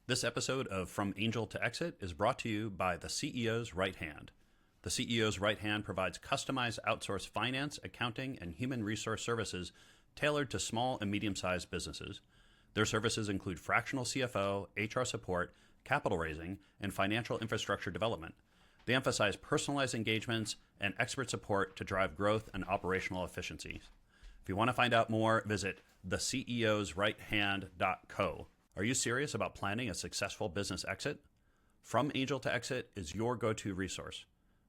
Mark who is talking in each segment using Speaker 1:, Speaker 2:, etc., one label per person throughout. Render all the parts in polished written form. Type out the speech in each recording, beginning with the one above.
Speaker 1: This episode of From Angel to Exit is brought to you by the CEO's Right Hand. The CEO's Right Hand provides customized outsourced finance, accounting, and human resource services tailored to small and medium-sized businesses. Their services include fractional CFO, HR support, capital raising, and financial infrastructure development. They emphasize personalized engagements and expert support to drive growth and operational efficiencies. If you want to find out more, visit theceosrighthand.co. Are you serious about planning a successful business exit? From Angel to Exit is your go-to resource.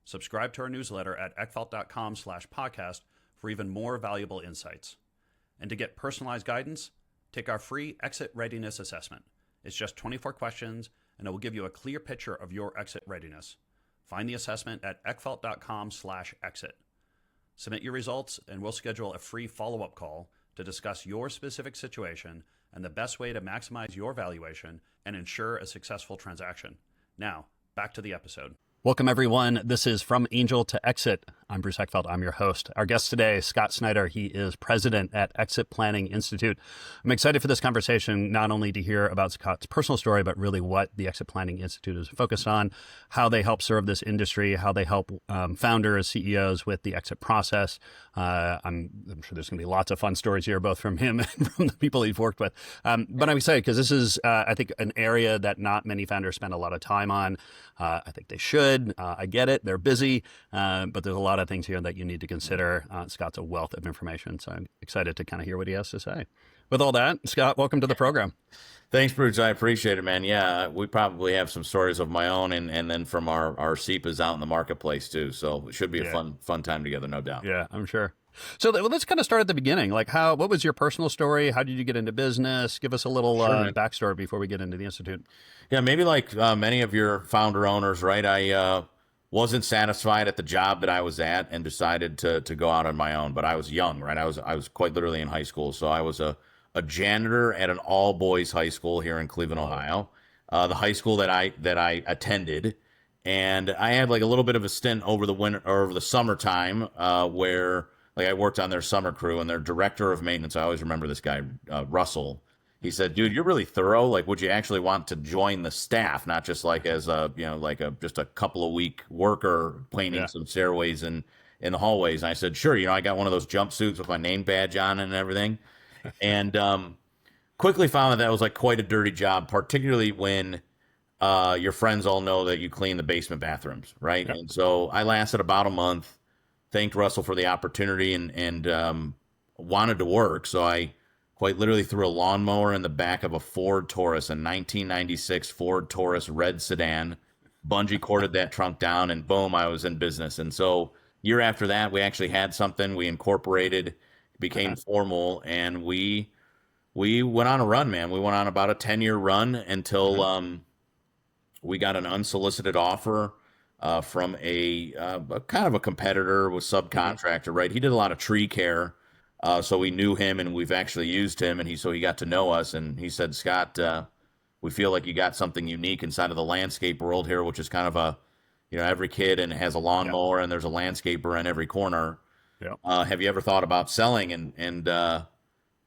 Speaker 1: Subscribe to our newsletter at eckfeldt.com/podcast for even more valuable insights. And to get personalized guidance, take our free exit readiness assessment. It's just 24 questions, and it will give you a clear picture of your exit readiness. Find the assessment at eckfeldt.com/exit. Submit your results, and we'll schedule a free follow-up call to discuss your specific situation and the best way to maximize your valuation and ensure a successful transaction. Now, back to the episode. Welcome, everyone. This is From Angel to Exit. I'm Bruce Eckfeldt. I'm your host. Our guest today, Scott Snider. He is president at Exit Planning Institute. I'm excited for this conversation, not only to hear about Scott's personal story, but really what the Exit Planning Institute is focused on, how they help serve this industry, how they help founders, CEOs with the exit process. I'm sure there's going to be lots of fun stories here, both from him and from the people he's worked with. But I'm excited because this is, I think, an area that not many founders spend a lot of time on. I think they should. I get it. They're busy, but there's a lot of things here that you need to consider. Scott's a wealth of information, so I'm excited to kind of hear what he has to say. With all that, Scott, welcome to the program.
Speaker 2: Thanks, Bruce. I appreciate it, man. Yeah, we probably have some stories of my own and then from our CEPAs out in the marketplace too. So it should be a fun time together, no doubt.
Speaker 1: Yeah, I'm sure. So let's kind of start at the beginning. Like, what was your personal story? How did you get into business? Give us a little backstory before we get into the Institute.
Speaker 2: Yeah, maybe like many of your founder owners, right? I wasn't satisfied at the job that I was at and decided to go out on my own. But I was young, right? I was quite literally in high school. So I was a janitor at an all boys high school here in Cleveland, Ohio, the high school that I attended. And I had like a little bit of a stint over the winter or over the summertime where like I worked on their summer crew, and their director of maintenance, I always remember this guy, Russell. He said, "Dude, you're really thorough. Like, would you actually want to join the staff, not just like as just a couple of week worker painting some stairways in the hallways?" And I said, "Sure." I got one of those jumpsuits with my name badge on it and everything, and quickly found that was like quite a dirty job, particularly when your friends all know that you clean the basement bathrooms, right? Yep. And so I lasted about a month. Thanked Russell for the opportunity and wanted to work. So I quite literally threw a lawnmower in the back of a Ford Taurus, a 1996 Ford Taurus red sedan, bungee corded that trunk down, and boom, I was in business. And so year after that, we actually had something. We incorporated, became formal, and we went on a run, man. We went on about a 10-year run until we got an unsolicited offer from a kind of a competitor with subcontractor, right? He did a lot of tree care. So we knew him and we've actually used him, and he got to know us, and he said, "Scott, we feel like you got something unique inside of the landscape world here," which is kind of every kid and has a lawnmower and there's a landscaper in every corner. Have you ever thought about selling? And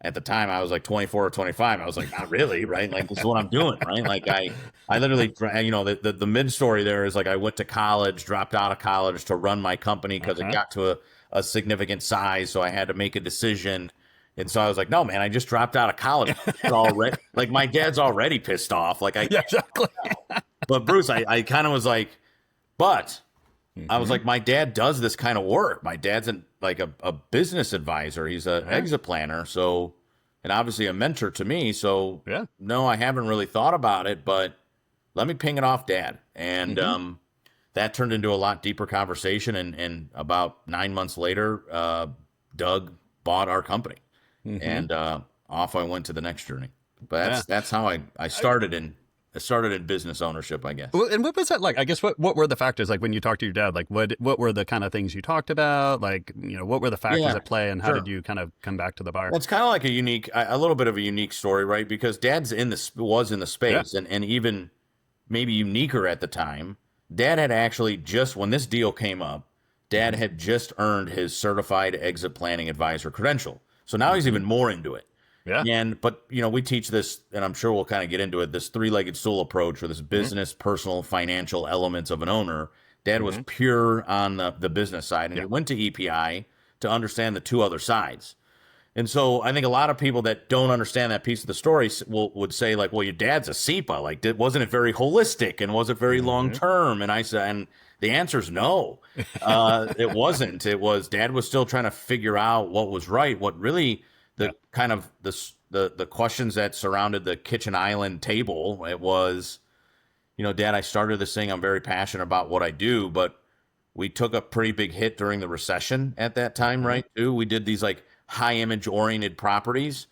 Speaker 2: at the time I was like 24 or 25. I was like, not really, right? Like, this is what I'm doing, right? Like I literally, the mid story there is like, I went to college, dropped out of college to run my company because it got to a significant size. So I had to make a decision. And so I was like, no, man, I just dropped out of college already. Like, my dad's already pissed off. Like,
Speaker 1: exactly.
Speaker 2: But Bruce, I kind of was like, I was like, my dad does this kind of work. My dad's a business advisor. He's an exit planner. So, and obviously a mentor to me. So no, I haven't really thought about it, but let me ping it off Dad. And that turned into a lot deeper conversation. And about 9 months later, Doug bought our company, and off I went to the next journey. But that's how I started in business ownership, I guess.
Speaker 1: Well, and what was that like? I guess what were the factors like when you talked to your dad? Like what were the kind of things you talked about? Like, what were the factors at play, and how did you kind of come back to the bar?
Speaker 2: Well, it's kind of like a little bit of a unique story, right? Because Dad's was in the space, and even maybe uniquer at the time. Dad had actually just, when this deal came up, Dad had just earned his certified exit planning advisor credential. So now he's even more into it.
Speaker 1: Yeah.
Speaker 2: But we teach this, and I'm sure we'll kind of get into it, this three-legged stool approach, or this business, personal, financial elements of an owner. Dad was pure on the business side, and he went to EPI to understand the two other sides. And so I think a lot of people that don't understand that piece of the story would say, like, well, your dad's a CEPA. Like, wasn't it very holistic, and was it very long term? And I said, and the answer is no. It wasn't. It was, Dad was still trying to figure out what was right. What really kind of the questions that surrounded the kitchen island table. It was, Dad, I started this thing. I'm very passionate about what I do, but we took a pretty big hit during the recession at that time, right? Too. We did these like high image oriented properties.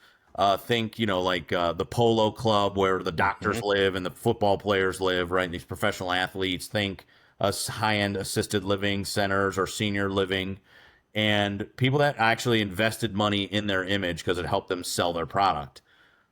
Speaker 2: Think, the polo club where the doctors live and the football players live, right? And these professional athletes. Think high end assisted living centers or senior living, and people that actually invested money in their image because it helped them sell their product.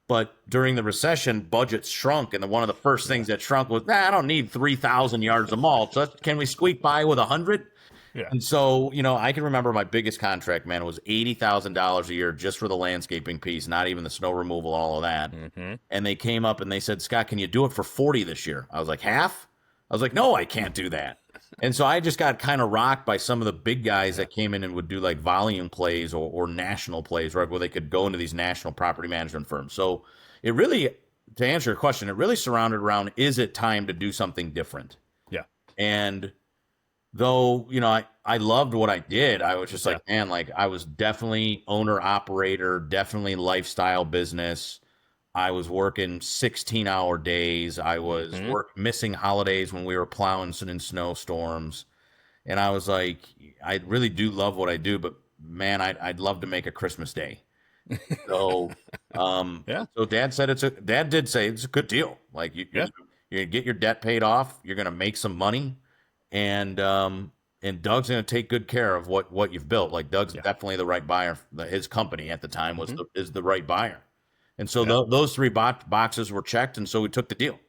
Speaker 2: But during the recession, budgets shrunk, and one of the first things that shrunk was, I don't need 3,000 yards of mulch. Can we squeak by with 100?
Speaker 1: Yeah.
Speaker 2: And so, I can remember my biggest contract, man, was $80,000 a year just for the landscaping piece, not even the snow removal, all of that. And they came up and they said, Scott, can you do it for 40 this year? I was like, half? I was like, no, I can't do that. And so I just got kind of rocked by some of the big guys that came in and would do like volume plays or national plays, right, where they could go into these national property management firms. So it really, to answer your question, it really surrounded around, is it time to do something different?
Speaker 1: Yeah.
Speaker 2: And though, I loved what I did, I was just like, man, like I was definitely owner operator, definitely lifestyle business. I was working 16-hour days. I was missing holidays when we were plowing in snowstorms. And I was like, I really do love what I do, but man, I'd love to make a Christmas day. So, so Dad did say it's a good deal. Like you're gonna get your debt paid off. You're gonna make some money, and Doug's gonna take good care of what you've built. Like Doug's definitely the right buyer. His company at the time is the right buyer. And so those three boxes were checked, and so we took the deal.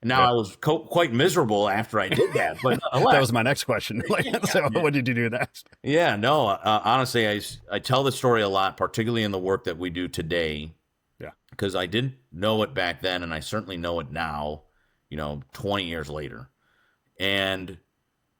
Speaker 2: And now I was quite miserable after I did that. But
Speaker 1: that was my next question. So what did you do next?
Speaker 2: Yeah, no, honestly, I tell this story a lot, particularly in the work that we do today. Yeah. Because I didn't know it back then, and I certainly know it now, 20 years later. And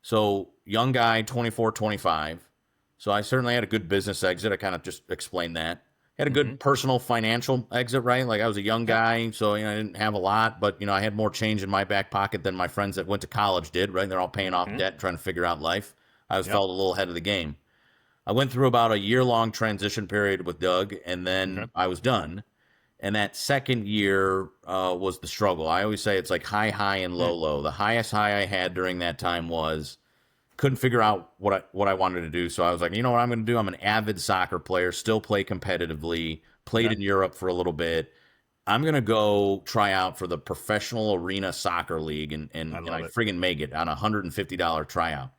Speaker 2: so young guy, 24, 25. So I certainly had a good business exit. I kind of just explained that. Had a good personal financial exit, right? Like I was a young guy, so I didn't have a lot, but I had more change in my back pocket than my friends that went to college did, right? They're all paying off debt, trying to figure out life. I was felt a little ahead of the game. I went through about a year-long transition period with Doug, and then I was done. And that second year was the struggle. I always say it's like high, and low. The highest high I had during that time was couldn't figure out what I wanted to do. So I was like, you know what I'm going to do? I'm an avid soccer player, still play competitively, played in Europe for a little bit. I'm going to go try out for the professional arena soccer league and I friggin' make it on a $150 tryout.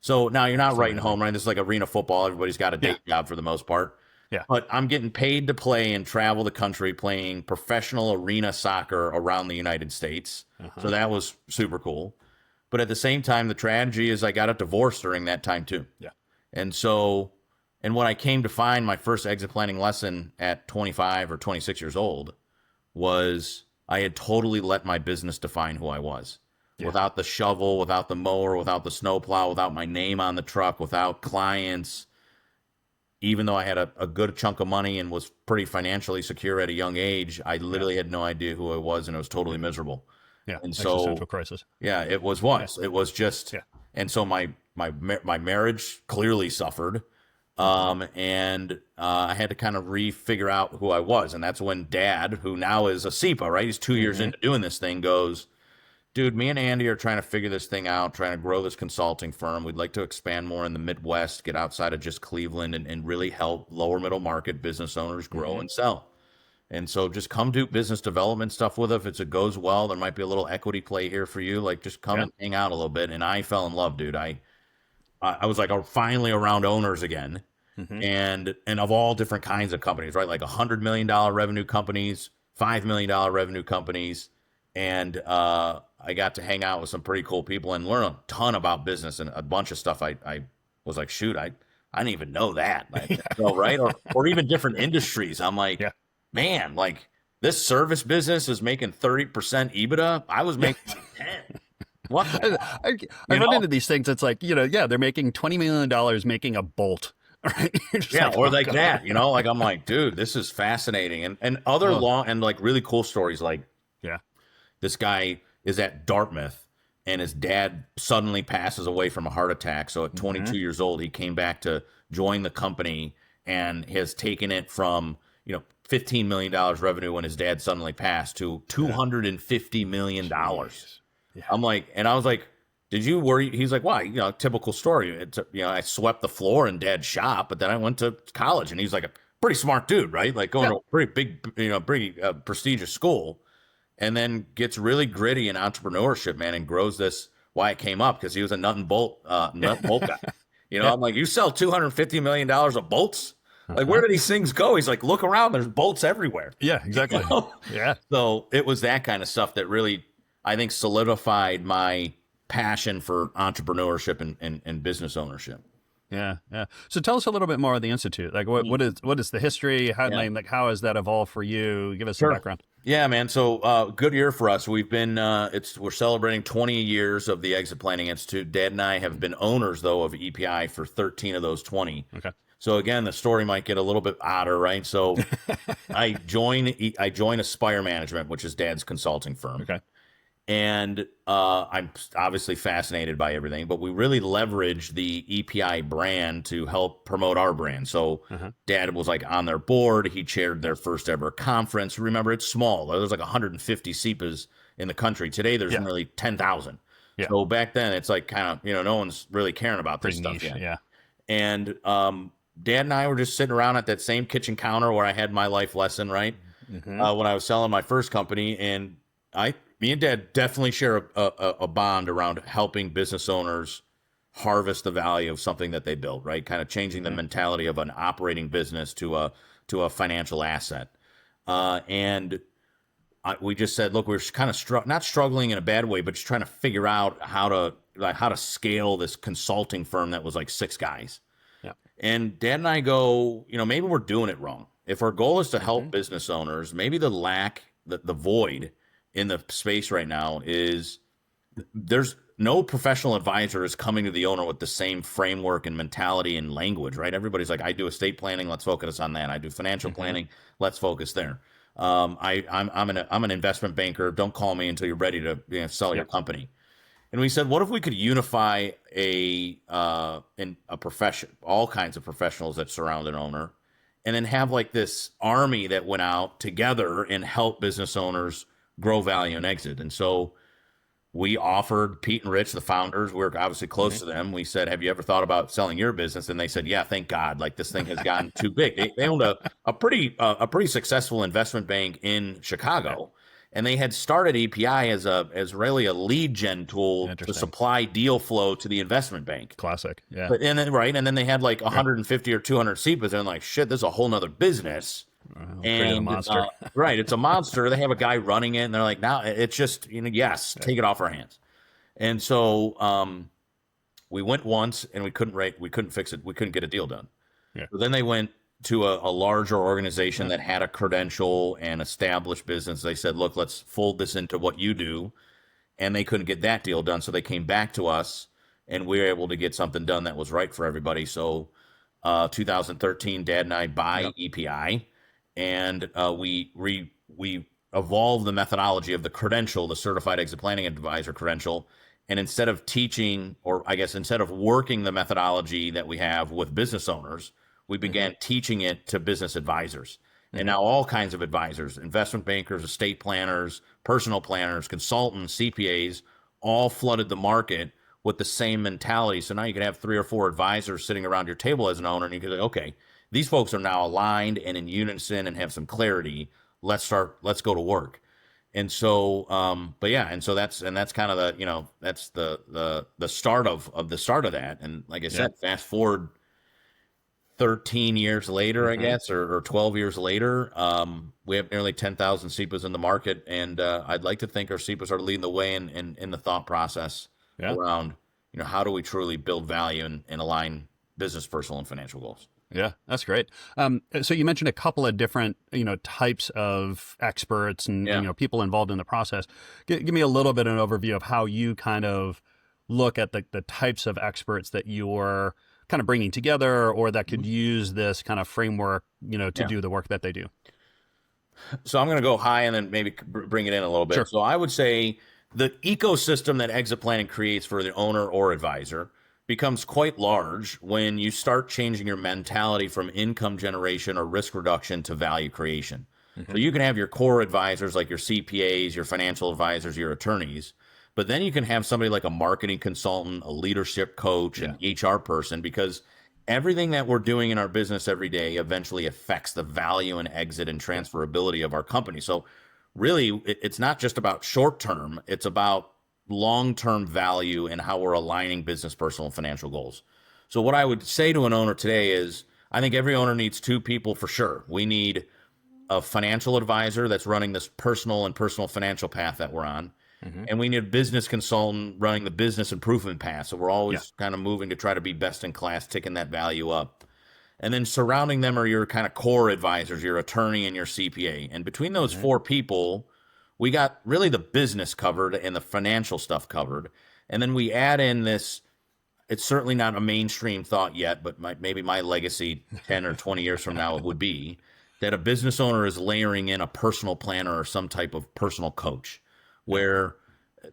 Speaker 2: So now you're not writing home, right? This is like arena football. Everybody's got a day job for the most part. Yeah. But I'm getting paid to play and travel the country playing professional arena soccer around the United States. So that was super cool. But at the same time, the tragedy is I got a divorce during that time too. Yeah. And so, and what I came to find, my first exit planning lesson at 25 or 26 years old was I had totally let my business define who I was. Without the shovel, without the mower, without the snowplow, without my name on the truck, without clients. Even though I had a good chunk of money and was pretty financially secure at a young age, I literally had no idea who I was, and it was totally miserable. Yeah, and so
Speaker 1: existential crisis.
Speaker 2: Yeah, it was it was just, and so my marriage clearly suffered, and I had to kind of figure out who I was, and that's when Dad, who now is a CEPA, right? He's 2 years into doing this thing, goes, dude, me and Andy are trying to figure this thing out, trying to grow this consulting firm. We'd like to expand more in the Midwest, get outside of just Cleveland, and really help lower middle market business owners grow and sell. And so just come do business development stuff with us. If it goes well, there might be a little equity play here for you. Like just come and hang out a little bit. And I fell in love, dude. I was like finally around owners again, and of all different kinds of companies, right? Like $100 million revenue companies, $5 million revenue companies. And I got to hang out with some pretty cool people and learn a ton about business and a bunch of stuff. I was like, shoot, I didn't even know that. Like, so, right? Or even different industries. I'm like, man, like this service business is making 30% EBITDA. I was making like 10. What the hell?
Speaker 1: I
Speaker 2: You
Speaker 1: run
Speaker 2: know?
Speaker 1: into these things. It's like, yeah, they're making $20 million making a bolt. Right? You're just
Speaker 2: Yeah,
Speaker 1: like,
Speaker 2: or
Speaker 1: oh,
Speaker 2: like
Speaker 1: God.
Speaker 2: that, like I'm like, dude, this is fascinating. And other
Speaker 1: Oh,
Speaker 2: long and like really cool stories, like
Speaker 1: yeah.
Speaker 2: this guy is at Dartmouth and his dad suddenly passes away from a heart attack. So at
Speaker 1: Hmm.
Speaker 2: 22 years old, he came back to join the company and has taken it from, $15 million revenue when his dad suddenly passed to
Speaker 1: Yeah.
Speaker 2: $250 million.
Speaker 1: Jeez. Yeah.
Speaker 2: I'm like, and I was like, did you worry? He's like, why? Typical story. It's, I swept the floor in dad's shop, but then I went to college, and he's like a pretty smart dude, right? Like going
Speaker 1: Yeah.
Speaker 2: to a pretty big, pretty prestigious school, and then gets really gritty in entrepreneurship, man, and grows this. Why it came up because he was a nut and bolt guy.
Speaker 1: Yeah.
Speaker 2: I'm like, you sell $250 million of bolts? Like, where
Speaker 1: Uh-huh.
Speaker 2: do these things go? He's like, look around, there's bolts everywhere.
Speaker 1: Yeah, exactly. Yeah.
Speaker 2: So it was that kind of stuff that really, I think, solidified my passion for entrepreneurship and business ownership.
Speaker 1: Yeah, yeah. So tell us a little bit more of the institute. Like, what is the history? How
Speaker 2: Yeah.
Speaker 1: like how has that evolved for you? Give us some
Speaker 2: Sure.
Speaker 1: background.
Speaker 2: Yeah, man. So good year for us. We've been we're celebrating 20 years of the Exit Planning Institute. Dad and I have been owners though of EPI for 13 of those 20.
Speaker 1: Okay.
Speaker 2: So again, the story might get a little bit odder, right? So I join Aspire Management, which is Dad's consulting firm.
Speaker 1: Okay.
Speaker 2: And I'm obviously fascinated by everything, but we really leveraged the EPI brand to help promote our brand. So
Speaker 1: Uh-huh.
Speaker 2: Dad was like on their board. He chaired their first ever conference. Remember, it's small. There's like 150 CEPAs in the country. Today, there's
Speaker 1: Yeah.
Speaker 2: nearly 10,000.
Speaker 1: Yeah.
Speaker 2: So back then, it's like kind of, no one's really caring about this
Speaker 1: Pretty
Speaker 2: stuff
Speaker 1: niche.
Speaker 2: yet.
Speaker 1: Yeah.
Speaker 2: And Dad and I were just sitting around at that same kitchen counter where I had my life lesson, right?
Speaker 1: Hmm.
Speaker 2: When I was selling my first company. And me and Dad definitely share a bond around helping business owners harvest the value of something that they built, right? Kind of changing the mentality of an operating business to a financial asset. And we just said, look, we're kind of not struggling in a bad way, but just trying to figure out how to scale this consulting firm that was like 6 guys.
Speaker 1: Yeah.
Speaker 2: And Dad and I go, maybe we're doing it wrong. If our goal is to help
Speaker 1: Mhm.
Speaker 2: business owners, maybe the void in the space right now is there's no professional advisor is coming to the owner with the same framework and mentality and language, right? Everybody's like, I do estate planning, let's focus on that. I do financial planning, let's focus there. I'm an investment banker. Don't call me until you're ready to sell your company. And we said, what if we could unify a profession, all kinds of professionals that surround an owner, and then have like this army that went out together and help business owners grow value and exit. And so we offered Pete and Rich, the founders, we're obviously close to them. We said, have you ever thought about selling your business? And they said, yeah, thank God. Like this thing has gotten too big. They owned a pretty successful investment bank in Chicago. And they had started EPI as really a lead gen tool to
Speaker 1: Interesting.
Speaker 2: supply deal flow to the investment bank.
Speaker 1: Classic. Yeah.
Speaker 2: But and then they had like 150 or 200 CEPAs, and like shit, this is a whole nother business.
Speaker 1: Created a
Speaker 2: And
Speaker 1: monster.
Speaker 2: right, it's a monster. They have a guy running it, and they're like, now it's just yes, take it off our hands. And so we went once, and we couldn't fix it. We couldn't get a deal done.
Speaker 1: Yeah.
Speaker 2: So then they went to a larger organization that had a credential and established business. They said, look, let's fold this into what you do. And they couldn't get that deal done. So they came back to us and we were able to get something done that was right for everybody. So 2013, Dad and I buy EPI and we evolved the methodology of the credential, the Certified Exit Planning Advisor credential. And instead of teaching, or I guess instead of working the methodology that we have with business owners, we began teaching it to business advisors. And now all kinds of advisors, investment bankers, estate planners, personal planners, consultants, CPAs, all flooded the market with the same mentality. So now you can have 3 or 4 advisors sitting around your table as an owner, and you can say, okay, these folks are now aligned and in unison and have some clarity. Let's go to work. And so, but yeah, and so that's kind of the, that's the start of that. And like I said, fast forward 13 years later, I guess, or 12 years later, we have nearly 10,000 CEPAs in the market. And I'd like to think our CEPAs are leading the way in the thought process around, how do we truly build value and align business, personal, and financial goals?
Speaker 1: Yeah, that's great. So you mentioned a couple of different, types of experts and,
Speaker 2: Yeah.
Speaker 1: people involved in the process. Give me a little bit of an overview of how you kind of look at the types of experts that you're kind of bringing together or that could
Speaker 2: Mhm.
Speaker 1: use this kind of framework, to
Speaker 2: Yeah.
Speaker 1: do the work that they do.
Speaker 2: So I'm going to go high and then maybe bring it in a little bit.
Speaker 1: Sure.
Speaker 2: So I would say the ecosystem that exit planning creates for the owner or advisor becomes quite large when you start changing your mentality from income generation or risk reduction to value creation. So
Speaker 1: Hmm.
Speaker 2: you can have your core advisors like your CPAs, your financial advisors, your attorneys, but then you can have somebody like a marketing consultant, a leadership coach,
Speaker 1: Yeah.
Speaker 2: an HR person, because everything that we're doing in our business every day eventually affects the value and exit and
Speaker 1: Yeah.
Speaker 2: transferability of our company. So really, it's not just about short term, it's about long term value and how we're aligning business, personal, and financial goals. So, what I would say to an owner today is I think every owner needs two people for sure. We need a financial advisor that's running this personal financial path that we're on.
Speaker 1: Hmm.
Speaker 2: And we need a business consultant running the business improvement path. So we're
Speaker 1: Yeah.
Speaker 2: always kind of moving to try to be best in class, ticking that value up. And then surrounding them are your kind of core advisors, your attorney and your CPA. And between those
Speaker 1: Hmm.
Speaker 2: four people, we got really the business covered and the financial stuff covered. And then we add in this, it's certainly not a mainstream thought yet, but maybe my legacy 10 or 20 years from now it would be that a business owner is layering in a personal planner or some type of personal coach
Speaker 1: Yeah.
Speaker 2: where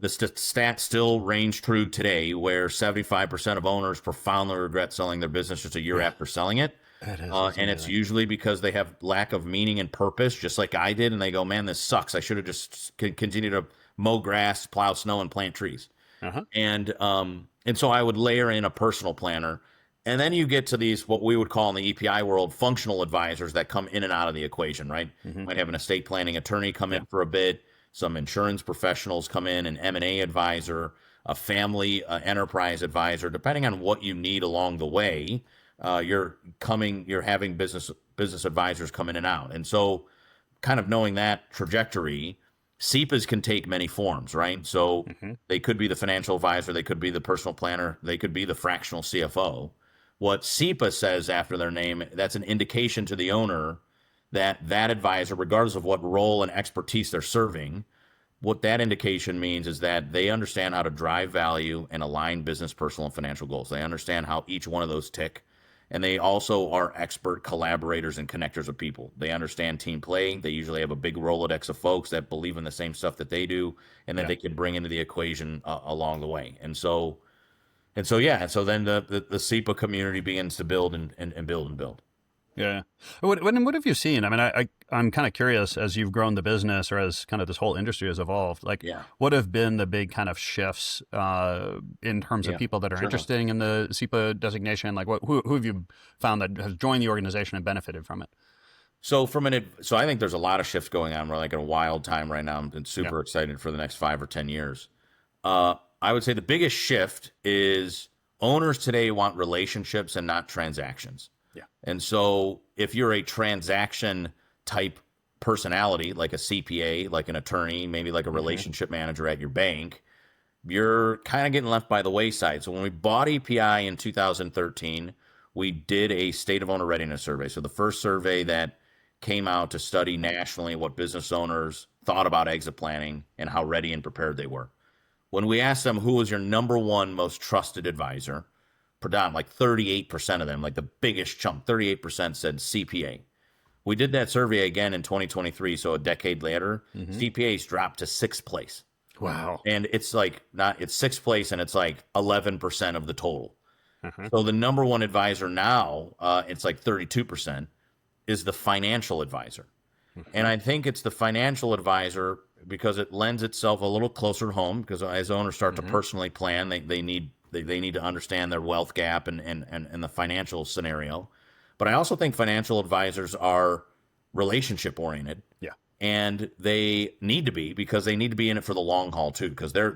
Speaker 2: the stats still range true today, where 75% of owners profoundly regret selling their business just a year
Speaker 1: Yeah.
Speaker 2: after selling it.
Speaker 1: It is. It's
Speaker 2: And it's
Speaker 1: amazing.
Speaker 2: usually because they have lack of meaning and purpose, just like I did. And they go, man, this sucks. I should have just continued to mow grass, plow snow, and plant trees.
Speaker 1: Uh-huh.
Speaker 2: And so I would layer in a personal planner. And then you get to these, what we would call in the EPI world, functional advisors that come in and out of the equation, right?
Speaker 1: Hmm.
Speaker 2: Might have an estate planning attorney come
Speaker 1: Yeah.
Speaker 2: in for a bit, some insurance professionals come in, an M&A advisor, a family enterprise advisor, depending on what you need along the way. You're having business advisors come in and out. And so kind of knowing that trajectory, CEPAs can take many forms, right? So
Speaker 1: Hmm.
Speaker 2: they could be the financial advisor, they could be the personal planner, they could be the fractional CFO. What CEPA says after their name, that's an indication to the owner that that advisor, regardless of what role and expertise they're serving, what that indication means is that they understand how to drive value and align business, personal, and financial goals. They understand how each one of those tick. And they also are expert collaborators and connectors of people. They understand team play. They usually have a big Rolodex of folks that believe in the same stuff that they do and that
Speaker 1: Yeah.
Speaker 2: they can bring into the equation along the way. And so then the SEPA community begins to build and build and build.
Speaker 1: Yeah. What have you seen? I mean, I'm kind of curious as you've grown the business or as kind of this whole industry has evolved, like
Speaker 2: Yeah.
Speaker 1: what have been the big kind of shifts in terms of
Speaker 2: Yeah.
Speaker 1: people that are
Speaker 2: Sure.
Speaker 1: interested in the CEPA designation? Like who have you found that has joined the organization and benefited from it?
Speaker 2: So I think there's a lot of shifts going on. We're like in a wild time right now. I'm
Speaker 1: Yeah.
Speaker 2: super excited for the next 5 or 10 years. I would say the biggest shift is owners today want relationships and not transactions.
Speaker 1: Yeah.
Speaker 2: And so if you're a transaction type personality, like a CPA, like an attorney, maybe like a
Speaker 1: Hmm.
Speaker 2: relationship manager at your bank, you're kind of getting left by the wayside. So when we bought EPI in 2013, we did a state of owner readiness survey. So the first survey that came out to study nationally what business owners thought about exit planning and how ready and prepared they were. When we asked them who was your number one most trusted advisor, predominant like 38% of them, like the biggest chunk, 38% said CPA. We did that survey again in 2023, so a decade later,
Speaker 1: Hmm.
Speaker 2: CPAs dropped to sixth place.
Speaker 1: Wow.
Speaker 2: And it's sixth place and it's like 11% of the total.
Speaker 1: Uh-huh.
Speaker 2: So the number one advisor now, it's like 32%, is the financial advisor. And
Speaker 1: Hmm.
Speaker 2: I think it's the financial advisor because it lends itself a little closer to home because as owners start to
Speaker 1: Hmm.
Speaker 2: personally plan, they need to understand their wealth gap and the financial scenario. But I also think financial advisors are relationship oriented
Speaker 1: Yeah.
Speaker 2: and they need to be because they need to be in it for the long haul too because they're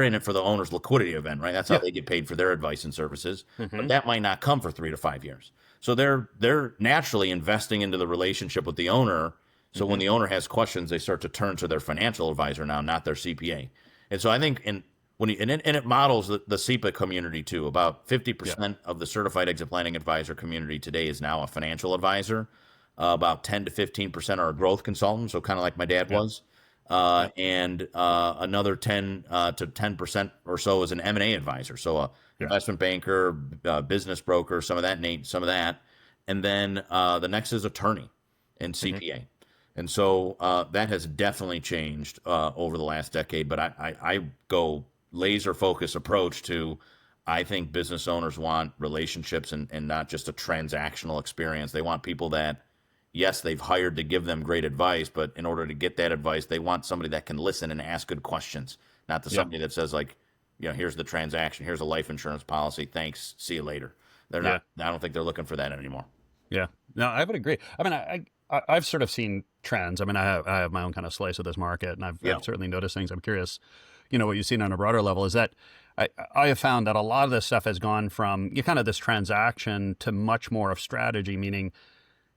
Speaker 2: in it for the owner's liquidity event, right? That's how
Speaker 1: Yeah.
Speaker 2: they get paid for their advice and services. But
Speaker 1: Hmm.
Speaker 2: that might not come for 3 to 5 years. So they're naturally investing into the relationship with the owner. So when
Speaker 1: Hmm.
Speaker 2: the owner has questions, they start to turn to their financial advisor now, not their CPA. And so I think it models the CEPA community too. About 50% of the certified exit planning advisor community today is now a financial advisor. About 10 to 15% are a growth consultant, so kind of like my dad was. And another 10 to 10% or so is an M&A advisor, so a investment banker, business broker, some of that. And then the next is attorney and CPA. And so that has definitely changed over the last decade. But I go laser focus approach to, I think business owners want relationships and not just a transactional experience. They want people that, yes, they've hired to give them great advice, but in order to get that advice, they want somebody that can listen and ask good questions, not to somebody that says like, here's the transaction, here's a life insurance policy, thanks, see you later. They're not. I don't think they're looking for that anymore.
Speaker 1: Yeah, no, I would agree. I mean, I've sort of seen trends. I mean, I have my own kind of slice of this market, and I've certainly noticed things. I'm curious, what you've seen on a broader level is that I have found that a lot of this stuff has gone from kind of this transaction to much more of strategy, meaning,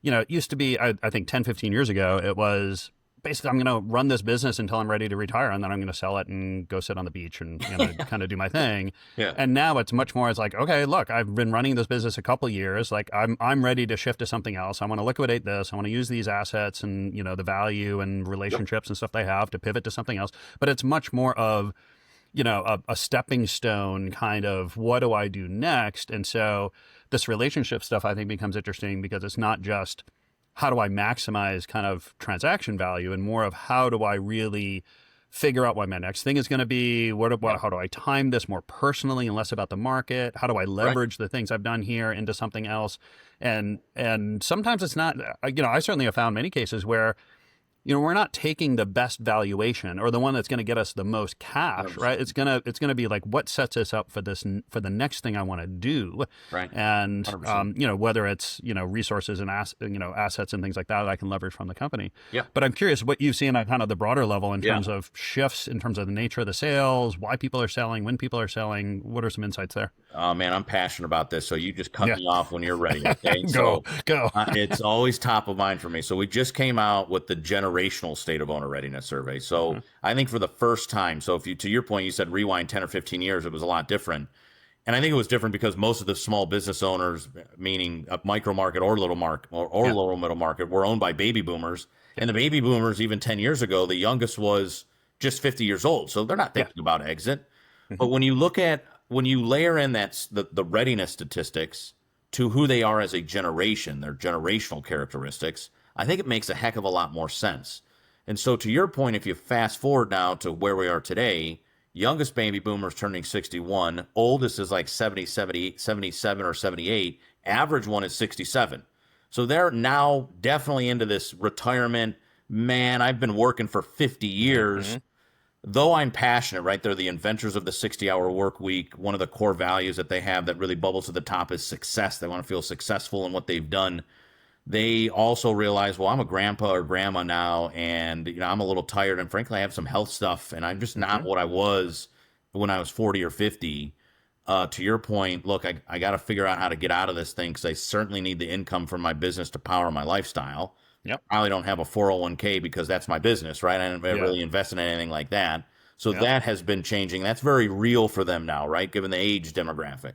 Speaker 1: it used to be, I think 10, 15 years ago, it was basically, I'm going to run this business until I'm ready to retire, and then I'm going to sell it and go sit on the beach and kind of do my thing. And now it's much more, it's like, okay, look, I've been running this business a couple years. Like I'm ready to shift to something else. I want to liquidate this. I want to use these assets and, the value and relationships and stuff they have to pivot to something else. But it's much more of, a stepping stone kind of, what do I do next? And so this relationship stuff, I think, becomes interesting because it's not just how do I maximize kind of transaction value and more of how do I really figure out what my next thing is going to be? How do I time this more personally and less about the market? How do I leverage the things I've done here into something else? And sometimes it's not, I certainly have found many cases where, we're not taking the best valuation or the one that's going to get us the most cash, 100%. Right? It's gonna be like, what sets us up for the next thing I want to do,
Speaker 2: right?
Speaker 1: And whether it's resources and assets and things like that I can leverage from the company.
Speaker 2: Yeah.
Speaker 1: But I'm curious what you've seen on kind of the broader level in terms of shifts, in terms of the nature of the sales, why people are selling, when people are selling. What are some insights there?
Speaker 2: Oh man, I'm passionate about this. So you just cut me off when you're ready. Okay,
Speaker 1: go.
Speaker 2: It's always top of mind for me. So we just came out with the generational state of owner readiness survey. So I think for the first time, so if you, to your point, you said rewind 10 or 15 years, it was a lot different. And I think it was different because most of the small business owners, meaning a micro market or little market or lower middle market, were owned by baby boomers. And the baby boomers, even 10 years ago, the youngest was just 50 years old. So they're not thinking about exit. But when you layer in the readiness statistics to who they are as a generation, their generational characteristics, I think it makes a heck of a lot more sense. And so to your point, if you fast forward now to where we are today, youngest baby boomers turning 61, oldest is like 77 or 78, average one is 67. So they're now definitely into this retirement. Man, I've been working for 50 years. Though I'm passionate, right? They're the inventors of the 60-hour work week. One of the core values that they have that really bubbles to the top is success. They want to feel successful in what they've done. They also realize, well, I'm a grandpa or grandma now, and I'm a little tired, and frankly, I have some health stuff, and I'm just not what I was when I was 40 or 50. To your point, look, I got to figure out how to get out of this thing because I certainly need the income from my business to power my lifestyle.
Speaker 1: Yep.
Speaker 2: I probably don't have a 401k because that's my business, right? I haven't really invested in anything like that. So that has been changing. That's very real for them now, right? Given the age demographic.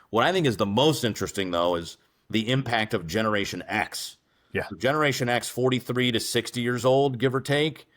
Speaker 2: What I think is the most interesting, though, is the impact of Generation X.
Speaker 1: Yeah.
Speaker 2: So Generation X, 43 to 60 years old, give or take.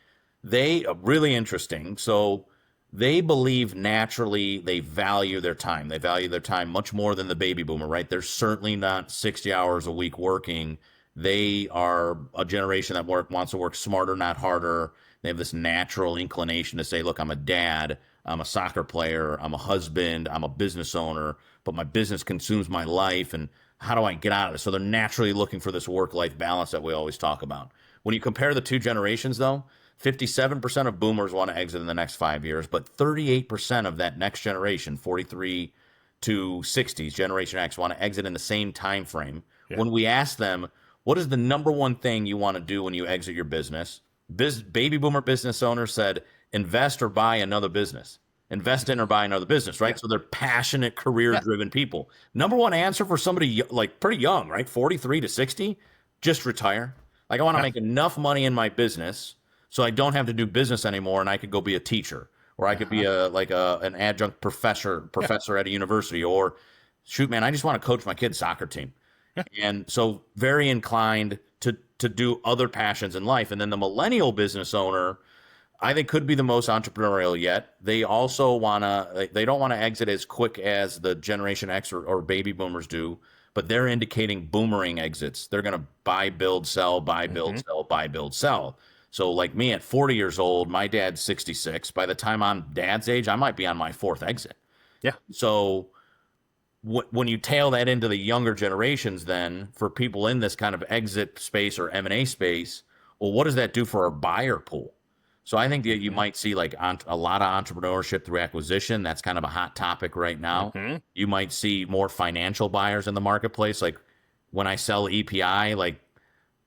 Speaker 2: They are really interesting. So they believe naturally they value their time. They value their time much more than the baby boomer, right? They're certainly not 60 hours a week working. They are a generation that wants to work smarter, not harder. They have this natural inclination to say, look, I'm a dad, I'm a soccer player, I'm a husband, I'm a business owner, but my business consumes my life, and how do I get out of this? So they're naturally looking for this work-life balance that we always talk about. When you compare the two generations, though, 57% of boomers want to exit in the next 5 years, but 38% of that next generation, 43 to 60s, Generation X, want to exit in the same time frame. Yeah. When we ask them, what is the number one thing you want to do when you exit your business? Baby boomer business owners said, invest or buy another business. Invest in or buy another business, right? Yeah. So they're passionate, career-driven people. Number one answer for somebody like pretty young, right? 43 to 60, just retire. Like I want to make enough money in my business so I don't have to do business anymore and I could go be a teacher or I could be an adjunct professor at a university, or shoot, man, I just want to coach my kid's soccer team. And so very inclined to do other passions in life. And then the millennial business owner, I think, could be the most entrepreneurial yet. They also they don't want to exit as quick as the Generation X or baby boomers do, but they're indicating boomerang exits. They're going to buy, build, sell, buy, build, sell, buy, build, sell. So like me at 40 years old, my dad's 66. By the time I'm dad's age, I might be on my fourth exit.
Speaker 1: Yeah.
Speaker 2: So when you tail that into the younger generations, then for people in this kind of exit space or M&A space, well, what does that do for our buyer pool? So I think that you might see like a lot of entrepreneurship through acquisition. That's kind of a hot topic right now. You might see more financial buyers in the marketplace. Like when I sell EPI, like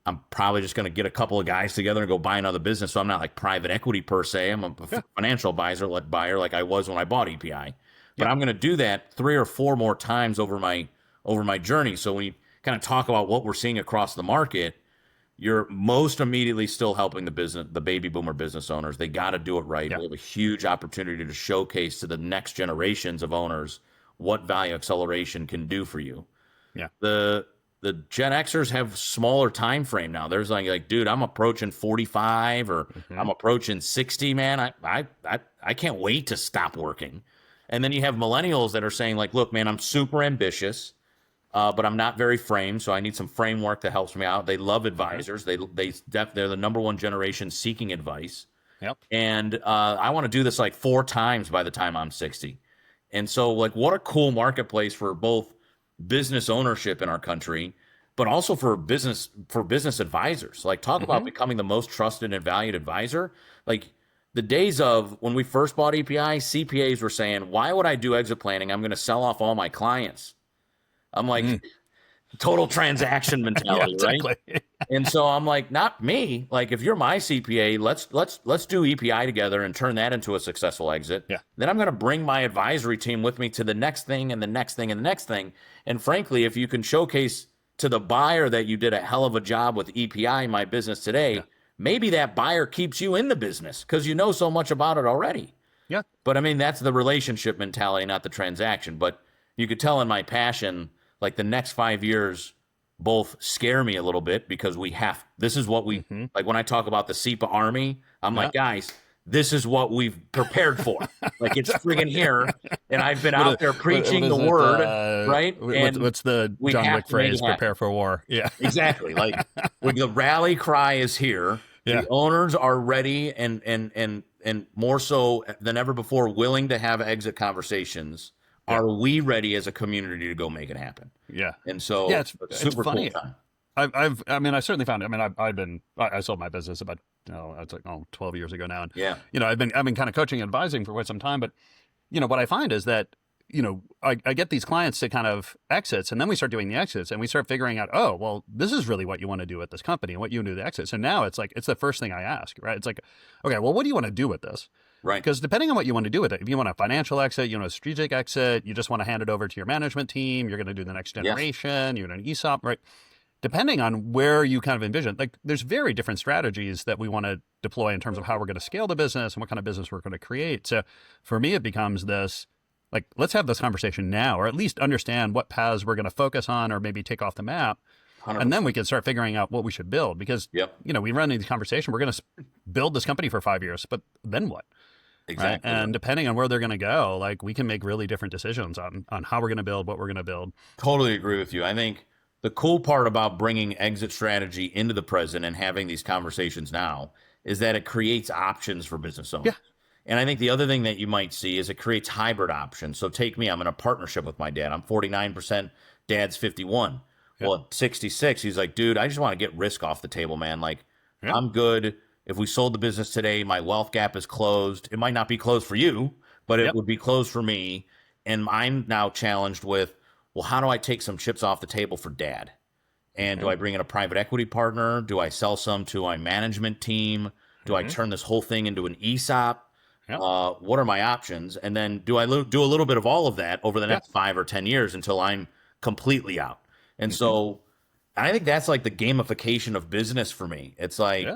Speaker 2: I'm probably just going to get a couple of guys together and go buy another business. So I'm not like private equity per se. I'm a financial buyer like I was when I bought EPI. But I'm going to do that 3 or 4 more times over my journey. So when you kind of talk about what we're seeing across the market, you're most immediately still helping the baby boomer business owners. They got to do it right. We have a huge opportunity to showcase to the next generations of owners what value acceleration can do for you.
Speaker 1: Yeah.
Speaker 2: The Gen Xers have smaller time frame now. There's like, dude, I'm approaching 45 or I'm approaching 60, man. I can't wait to stop working. And then you have millennials that are saying like, look, man, I'm super ambitious. But I'm not very framed, so I need some framework that helps me out. They love advisors. They're the number one generation seeking advice.
Speaker 1: Yep.
Speaker 2: And I want to do this like 4 times by the time I'm 60. And so like, what a cool marketplace for both business ownership in our country, but also for business advisors. Like talk about becoming the most trusted and valued advisor. Like the days of when we first bought EPI, CPAs were saying, why would I do exit planning? I'm going to sell off all my clients. I'm like, total transaction mentality, right? And so I'm like, not me. Like, if you're my CPA, let's do EPI together and turn that into a successful exit.
Speaker 1: Yeah.
Speaker 2: Then I'm going to bring my advisory team with me to the next thing and the next thing and the next thing. And frankly, if you can showcase to the buyer that you did a hell of a job with EPI, my business today, maybe that buyer keeps you in the business because you know so much about it already.
Speaker 1: Yeah.
Speaker 2: But I mean, that's the relationship mentality, not the transaction. But you could tell in my passion, like the next 5 years both scare me a little bit because this is what we, like when I talk about the CEPA army, I'm like, guys, this is what we've prepared for. Like it's friggin' here. And I've been out there preaching the word, right? And
Speaker 1: what's the John Wick phrase? Prepare for war. Yeah,
Speaker 2: exactly. Like when the rally cry is here, the owners are ready and more so than ever before, willing to have exit conversations. Are we ready as a community to go make it happen?
Speaker 1: Yeah.
Speaker 2: And so
Speaker 1: it's
Speaker 2: super
Speaker 1: funny.
Speaker 2: Cool time.
Speaker 1: I certainly found it. I mean, I sold my business about, it's like 12 years ago now. And, I've been kind of coaching and advising for quite some time, but, what I find is that, I get these clients to kind of exits, and then we start doing the exits and we start figuring out, oh, well, this is really what you want to do with this company and what you want to do with the exit. So now it's like, it's the first thing I ask, right? It's like, okay, well, what do you want to do with this?
Speaker 2: Right.
Speaker 1: Because depending on what you want to do with it, if you want a financial exit, a strategic exit, you just want to hand it over to your management team, you're going to do the next generation, you're going to ESOP, right? Depending on where you kind of envision, like there's very different strategies that we want to deploy in terms of how we're going to scale the business and what kind of business we're going to create. So for me, it becomes this, like, let's have this conversation now, or at least understand what paths we're going to focus on or maybe take off the map. 100%. And then we can start figuring out what we should build because, we run into the conversation, we're going to build this company for 5 years, but then what?
Speaker 2: Exactly.
Speaker 1: Right? And depending on where they're going to go, like we can make really different decisions on how we're going to build, what we're going to build.
Speaker 2: Totally agree with you. I think the cool part about bringing exit strategy into the present and having these conversations now is that it creates options for business owners.
Speaker 1: Yeah.
Speaker 2: And I think the other thing that you might see is it creates hybrid options. So take me, I'm in a partnership with my dad. I'm 49%, dad's 51. Well, at 66, he's like, dude, I just want to get risk off the table, man. Like, I'm good. If we sold the business today, my wealth gap is closed. It might not be closed for you, but it would be closed for me. And I'm now challenged with, well, how do I take some chips off the table for dad? And do I bring in a private equity partner? Do I sell some to my management team? Do I turn this whole thing into an ESOP? What are my options? And then do I do a little bit of all of that over the next 5 or 10 years until I'm completely out? And so I think that's like the gamification of business for me. It's like,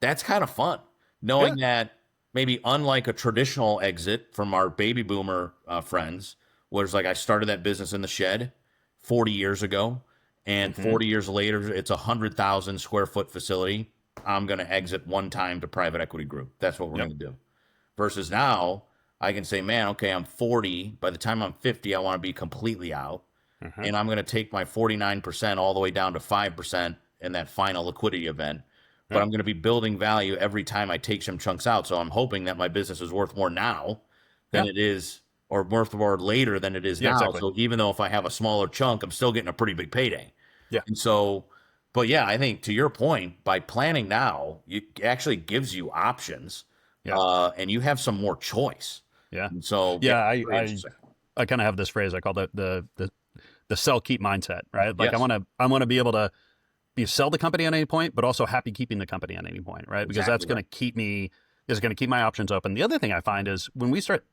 Speaker 2: that's kind of fun knowing that maybe unlike a traditional exit from our baby boomer friends, where it's like I started that business in the shed 40 years ago, and
Speaker 1: Mm-hmm.
Speaker 2: 40 years later, it's a 100,000 square foot facility. I'm going to exit one time to private equity group. That's what we're
Speaker 1: Yep.
Speaker 2: going to do. Versus now, I can say, man, okay, I'm 40. By the time I'm 50, I want to be completely out.
Speaker 1: Uh-huh.
Speaker 2: And I'm going to take my 49% all the way down to 5% in that final liquidity event. But
Speaker 1: Yep.
Speaker 2: I'm going to be building value every time I take some chunks out. So I'm hoping that my business is worth more now than
Speaker 1: Yeah.
Speaker 2: it is, or worth more later than it is
Speaker 1: Yeah,
Speaker 2: now.
Speaker 1: exactly.
Speaker 2: So even though if I have a smaller chunk, I'm still getting a pretty big payday.
Speaker 1: Yeah.
Speaker 2: And so, but yeah, I think to your point, by planning now, it actually gives you options,
Speaker 1: Yeah.
Speaker 2: and you have some more choice.
Speaker 1: Yeah.
Speaker 2: And so, yeah,
Speaker 1: Yeah.
Speaker 2: very interesting.
Speaker 1: I kind of have this phrase I call the sell keep mindset, right? Like
Speaker 2: Yes,
Speaker 1: I want to be able to sell the company at any point, but also happy keeping the company at any point, right? Because that's
Speaker 2: exactly
Speaker 1: going
Speaker 2: right.
Speaker 1: to keep me is going to keep my options open. The other thing I find is when we start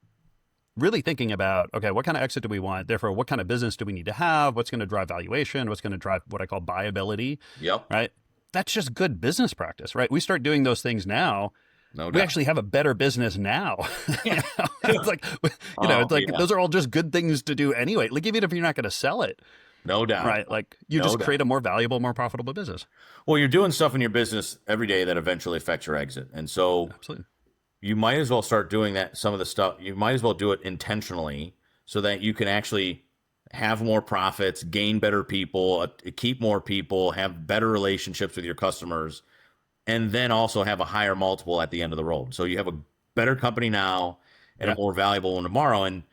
Speaker 1: really thinking about, okay, what kind of exit do we want? Therefore, what kind of business do we need to have? What's going to drive valuation? What's going to drive what I call buyability,
Speaker 2: Yep,
Speaker 1: right? That's just good business practice, right? We start doing those things now.
Speaker 2: no
Speaker 1: We
Speaker 2: doubt.
Speaker 1: actually have a better business now.
Speaker 2: Yeah,
Speaker 1: It's like,
Speaker 2: oh
Speaker 1: it's like
Speaker 2: yeah,
Speaker 1: those are all just good things to do anyway. Like even if you're not going to sell it,
Speaker 2: no doubt,
Speaker 1: right? Like you
Speaker 2: no
Speaker 1: just
Speaker 2: doubt.
Speaker 1: create a more valuable, more profitable business.
Speaker 2: Well, you're doing stuff in your business every day that eventually affects your exit, and so
Speaker 1: Absolutely.
Speaker 2: you might as well start doing that. Some of the stuff you might as well do it intentionally, so that you can actually have more profits, gain better people, keep more people, have better relationships with your customers, and then also have a higher multiple at the end of the road. So you have a better company now and a
Speaker 1: Yeah.
Speaker 2: more valuable one tomorrow. And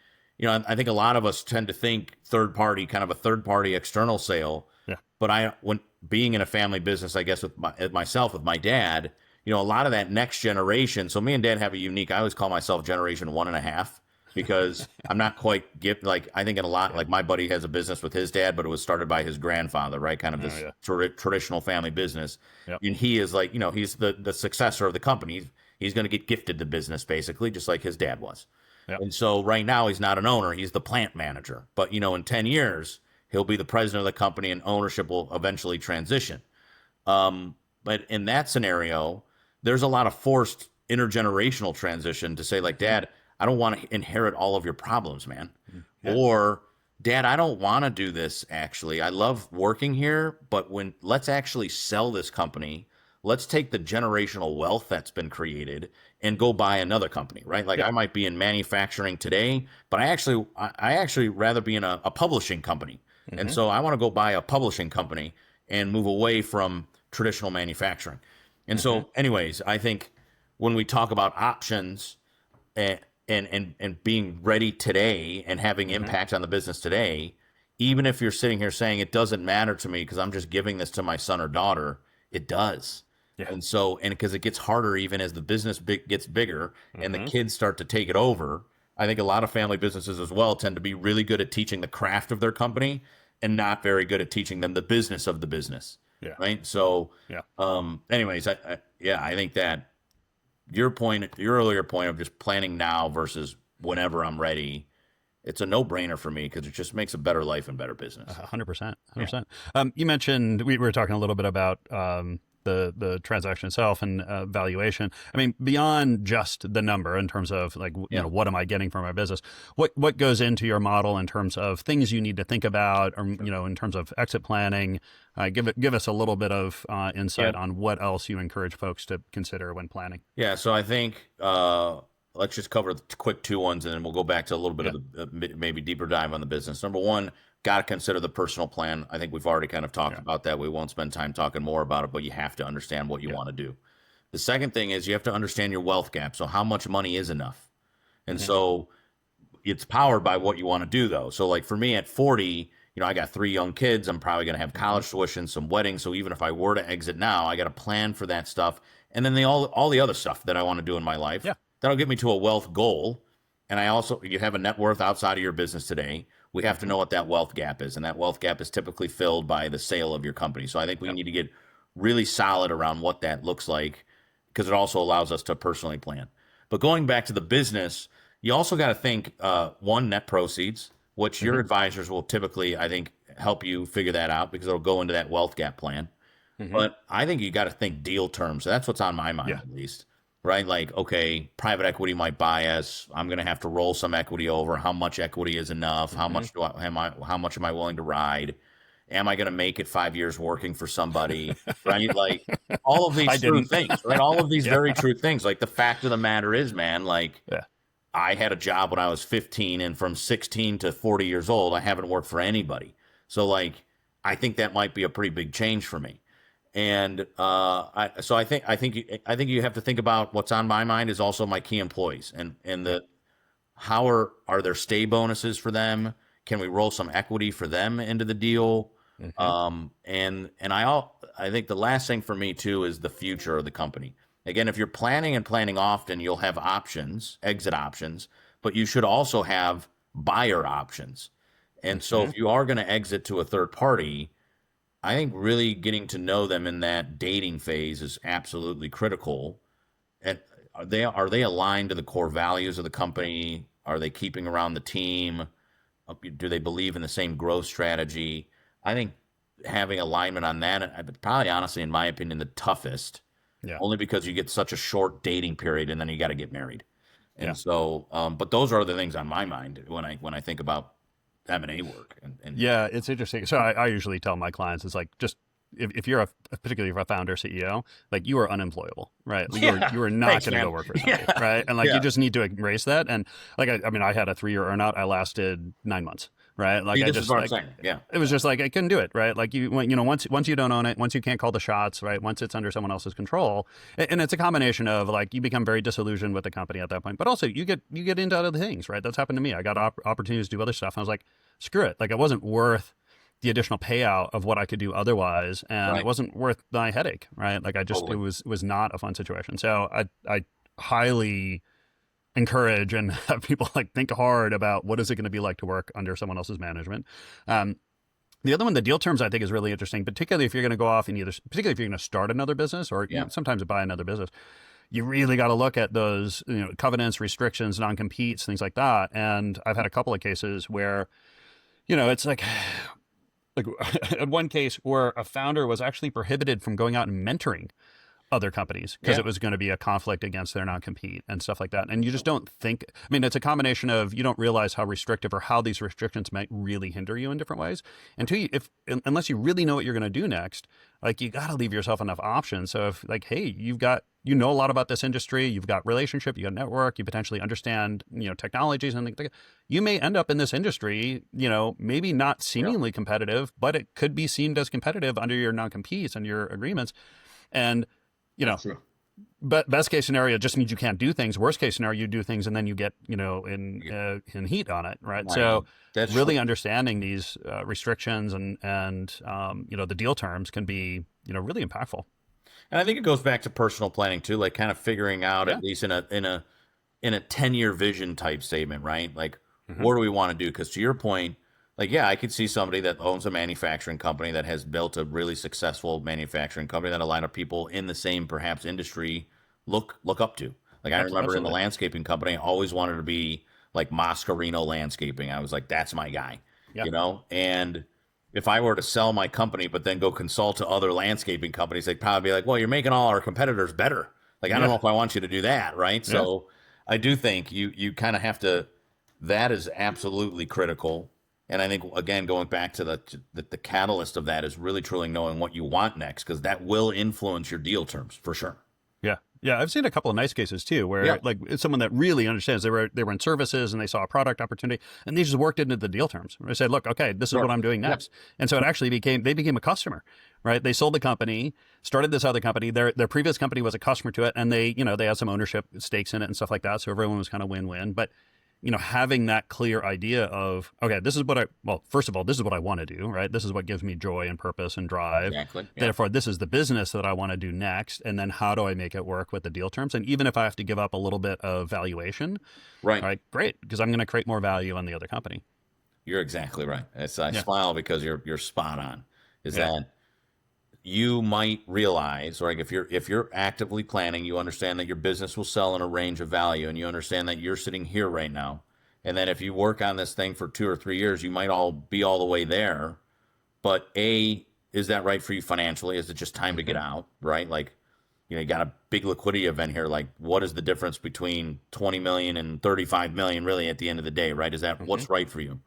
Speaker 2: I think a lot of us tend to think third party, kind of a third party external sale.
Speaker 1: Yeah.
Speaker 2: But when being in a family business, I guess with myself, with my dad, a lot of that next generation. So me and dad have a unique. I always call myself generation 1.5 because I'm not quite like I think in a lot
Speaker 1: Yeah.
Speaker 2: like my buddy has a business with his dad, but it was started by his grandfather, right? Kind of
Speaker 1: Oh,
Speaker 2: this
Speaker 1: yeah.
Speaker 2: traditional family business.
Speaker 1: Yep.
Speaker 2: And he is like, he's the successor of the company. He's going to get gifted the business basically, just like his dad was.
Speaker 1: Yep.
Speaker 2: And so right now he's not an owner, he's the plant manager. But in 10 years, he'll be the president of the company and ownership will eventually transition. But in that scenario, there's a lot of forced intergenerational transition to say, like, Dad, I don't want to inherit all of your problems, man.
Speaker 1: Yeah.
Speaker 2: Or, Dad, I don't want to do this actually. I love working here, but let's actually sell this company. Let's take the generational wealth that's been created and go buy another company, right? Like
Speaker 1: Yeah.
Speaker 2: I might be in manufacturing today, but I actually rather be in a publishing company. And so I want to go buy a publishing company and move away from traditional manufacturing. And so anyways, I think when we talk about options and being ready today and having impact on the business today, even if you're sitting here saying it doesn't matter to me because I'm just giving this to my son or daughter, it does.
Speaker 1: Yeah.
Speaker 2: And so, and because it gets harder even as the business gets bigger and the kids start to take it over, I think a lot of family businesses as well tend to be really good at teaching the craft of their company and not very good at teaching them the business of the business.
Speaker 1: Yeah.
Speaker 2: Right. So,
Speaker 1: Yeah.
Speaker 2: anyways, I think that your earlier point of just planning now versus whenever I'm ready, it's a no-brainer for me because it just makes a better life and better business.
Speaker 1: 100%. 100%. You mentioned we were talking a little bit about the transaction itself and valuation. I mean, beyond just the number in terms of like what am I getting from my business? What goes into your model in terms of things you need to think about, or in terms of exit planning? Give us a little bit of insight on what else you encourage folks to consider when planning.
Speaker 2: Yeah, so I think let's just cover the quick two ones, and then we'll go back to a little bit of the maybe deeper dive on the business. Number one, got to consider the personal plan. I think we've already kind of talked about that. We won't spend time talking more about it, but you have to understand what you want to do. The second thing is you have to understand your wealth gap. So how much money is enough? And so it's powered by what you want to do, though. So like for me at 40, I got 3 young kids. I'm probably going to have college tuition, some weddings. So even if I were to exit now, I got to plan for that stuff. And then all the other stuff that I want to do in my life.
Speaker 1: Yeah.
Speaker 2: That'll get me to a wealth goal. And you have a net worth outside of your business today. We have to know what that wealth gap is. And that wealth gap is typically filled by the sale of your company. So I think we need to get really solid around what that looks like because it also allows us to personally plan. But going back to the business, you also got to think, one, net proceeds, which your advisors will typically, I think, help you figure that out because it'll go into that wealth gap plan. But I think you got to think deal terms. So that's what's on my mind at least. right? Like, okay, private equity might buy us. I'm going to have to roll some equity over. How much equity is enough? How much how much am I willing to ride? Am I going to make it 5 years working for somebody? Right? Like all of
Speaker 3: I
Speaker 2: these true
Speaker 3: didn't.
Speaker 2: things, right? All of these
Speaker 3: Yeah.
Speaker 2: very true things. Like the fact of the matter is, man, like
Speaker 3: Yeah.
Speaker 2: I had a job when I was 15, and from 16 to 40 years old, I haven't worked for anybody. So like, I think that might be a pretty big change for me. And I think you have to think about what's on my mind is also my key employees and the how are there stay bonuses for them? Can we roll some equity for them into the deal? I think the last thing for me too is the future of the company. Again, if you're planning and planning often, you'll have options, exit options, but you should also have buyer options. And so if you are going to exit to a third party, I think really getting to know them in that dating phase is absolutely critical. And are they aligned to the core values of the company? Are they keeping around the team? Do they believe in the same growth strategy? I think having alignment on that, probably honestly, in my opinion, the toughest.
Speaker 3: Yeah.
Speaker 2: Only because you get such a short dating period and then you got to get married. And
Speaker 3: Yeah.
Speaker 2: so, but those are the things on my mind when I think about M&A work. And
Speaker 3: Yeah, it's interesting. So I usually tell my clients, it's like, just if you're particularly if a founder CEO, like you are unemployable, right? Like, you are not
Speaker 2: Thanks,
Speaker 3: going to
Speaker 2: man.
Speaker 3: go work for somebody, right? And like
Speaker 2: Yeah.
Speaker 3: you just need to embrace that. And like I mean, I had a 3-year earnout. I lasted 9 months, right? Like
Speaker 2: See,
Speaker 3: I
Speaker 2: this
Speaker 3: just
Speaker 2: is what I'm
Speaker 3: like
Speaker 2: saying. Yeah.
Speaker 3: it was just like I couldn't do it, right? Like once you don't own it, once you can't call the shots, right? Once it's under someone else's control, and it's a combination of like you become very disillusioned with the company at that point, but also you get into other things, right? That's happened to me. I got opportunities to do other stuff, and I was like, screw it, like it wasn't worth the additional payout of what I could do otherwise, and it wasn't worth my headache, right? Like I just it was not a fun situation. So I highly encourage and have people like think hard about what is it going to be like to work under someone else's management. The other one, the deal terms, I think is really interesting, particularly if you're going to go off and particularly if you're going to start another business or sometimes buy another business. You really got to look at those, covenants, restrictions, non-competes, things like that. And I've had a couple of cases where, it's like in one case where a founder was actually prohibited from going out and mentoring other companies because it was going to be a conflict against their non-compete and stuff like that. And you just don't think, I mean, it's a combination of you don't realize how restrictive or how these restrictions might really hinder you in different ways. And two, unless you really know what you're going to do next, like you got to leave yourself enough options. So if like, hey, you've got, a lot about this industry, you've got relationship, you got network, you potentially understand, technologies and things, you may end up in this industry, maybe not seemingly competitive, but it could be seen as competitive under your non-competes and your agreements. And, but best case scenario just means you can't do things. Worst case scenario, you do things and then you get, in heat on it. Right. So that's really understanding these restrictions and the deal terms can be, really impactful.
Speaker 2: And I think it goes back to personal planning too, like kind of figuring out at least in a 10-year vision type statement, right? Like, what do we want to do? Because to your point, like, yeah, I could see somebody that owns a manufacturing company that has built a really successful manufacturing company that a lot of people in the same perhaps industry look up to. Like I remember in the landscaping company, I always wanted to be like Mascarino Landscaping. I was like, that's my guy, and if I were to sell my company, but then go consult to other landscaping companies, they'd probably be like, well, you're making all our competitors better. Like, I don't know if I want you to do that. Right. So I do think you kind of have to, that is absolutely critical. And I think, again, going back to the catalyst of that is really truly knowing what you want next, because that will influence your deal terms for sure.
Speaker 3: Yeah. Yeah. I've seen a couple of nice cases too, where like it's someone that really understands they were in services and they saw a product opportunity and they just worked into the deal terms. They said, look, okay, this is what I'm doing next. And so it actually they became a customer, right? They sold the company, started this other company. Their previous company was a customer to it. And they had some ownership stakes in it and stuff like that. So everyone was kind of win-win. But having that clear idea of, okay, first of all, this is what I want to do, right? This is what gives me joy and purpose and drive.
Speaker 2: Exactly. Yeah.
Speaker 3: Therefore, this is the business that I want to do next. And then how do I make it work with the deal terms? And even if I have to give up a little bit of valuation, right, great, because I'm going to create more value on the other company.
Speaker 2: You're exactly right. I smile because you're spot on. That you might realize, or like if you're actively planning, you understand that your business will sell in a range of value, and you understand that you're sitting here right now, and then if you work on this thing for 2 or 3 years, you might be all the way there. But is that right for you financially? Is it just time to get out? Right? Like, you got a big liquidity event here. Like, what is the difference between 20 million and 35 million really at the end of the day, right? Is that what's right for you?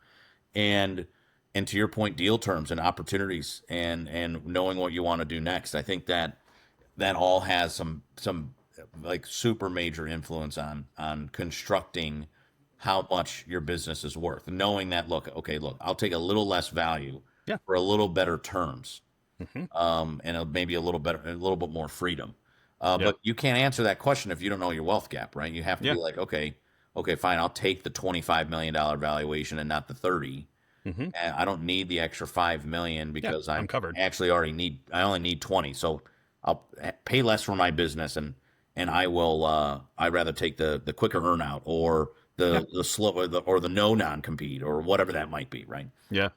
Speaker 2: And to your point, deal terms and opportunities and knowing what you want to do next. I think that all has some like super major influence on constructing how much your business is worth. Knowing that, look, I'll take a little less value for a little better terms, and maybe a little bit more freedom. But you can't answer that question if you don't know your wealth gap, right? You have to be like, okay, fine, I'll take the $25 million valuation and not the 30. And I don't need the extra 5 million because I'm covered. I only need 20. So I'll pay less for my business, and I will. I'd rather take the quicker earnout or the slow or the no non-compete or whatever that might be, right?
Speaker 3: Yeah,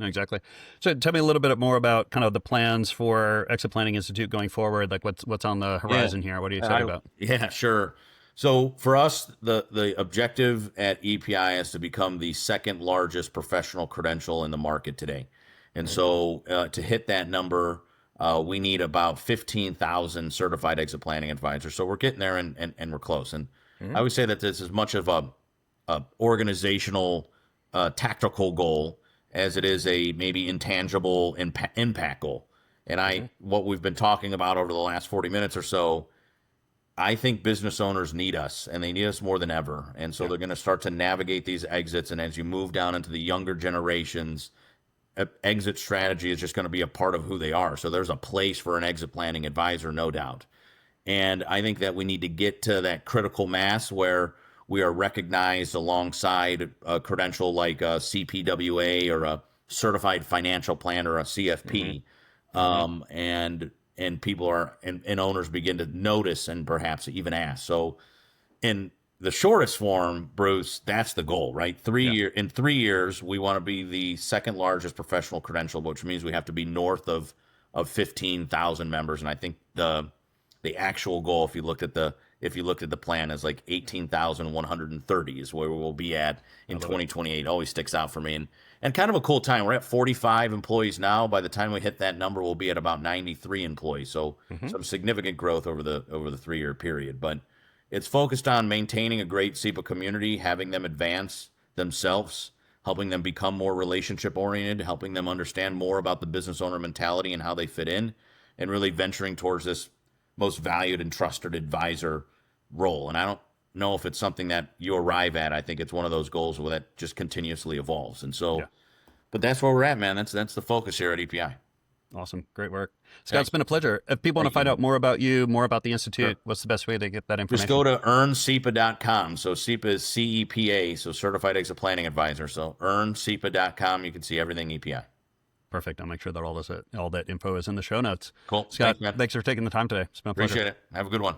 Speaker 3: exactly. So tell me a little bit more about kind of the plans for Exit Planning Institute going forward. Like what's on the horizon here? What are you excited about?
Speaker 2: Yeah, sure. So for us, the objective at EPI is to become the second largest professional credential in the market today. And so to hit that number, we need about 15,000 certified exit planning advisors. So we're getting there and we're close. And I would say that this is much of a organizational tactical goal as it is a maybe intangible impact goal. And what we've been talking about over the last 40 minutes or so, I think business owners need us, and they need us more than ever. And so they're going to start to navigate these exits. And as you move down into the younger generations, exit strategy is just going to be a part of who they are. So there's a place for an exit planning advisor, no doubt. And I think that we need to get to that critical mass where we are recognized alongside a credential like a CPWA or a certified financial planner, or a CFP. And people and owners begin to notice and perhaps even ask. So in the shortest form, Bruce, that's the goal, right? In 3 years, we want to be the second largest professional credential, which means we have to be north of 15,000 members. And I think the actual goal, if you looked at the plan, is like 18,130 is where we'll be at in 2028. Always sticks out for me. And kind of a cool time. We're at 45 employees now. By the time we hit that number, we'll be at about 93 employees. So some significant growth over the 3-year period. But it's focused on maintaining a great CEPA community, having them advance themselves, helping them become more relationship oriented, helping them understand more about the business owner mentality and how they fit in, and really venturing towards this most valued and trusted advisor role. And I don't know if it's something that you arrive at. I think it's one of those goals where that just continuously evolves. And so, but that's where we're at, man. That's the focus here at EPI.
Speaker 3: Awesome. Great work. Scott, it's been a pleasure. If people want to find out more about you, more about the Institute, what's the best way to get that information?
Speaker 2: Just go to earncepa.com. So CEPA is CEPA, so Certified Exit Planning Advisor. So earncepa.com. You can see everything EPI.
Speaker 3: Perfect. I'll make sure that all that info is in the show notes.
Speaker 2: Cool.
Speaker 3: Scott, thanks for taking the time today. It's been a pleasure.
Speaker 2: Appreciate it. Have a good one.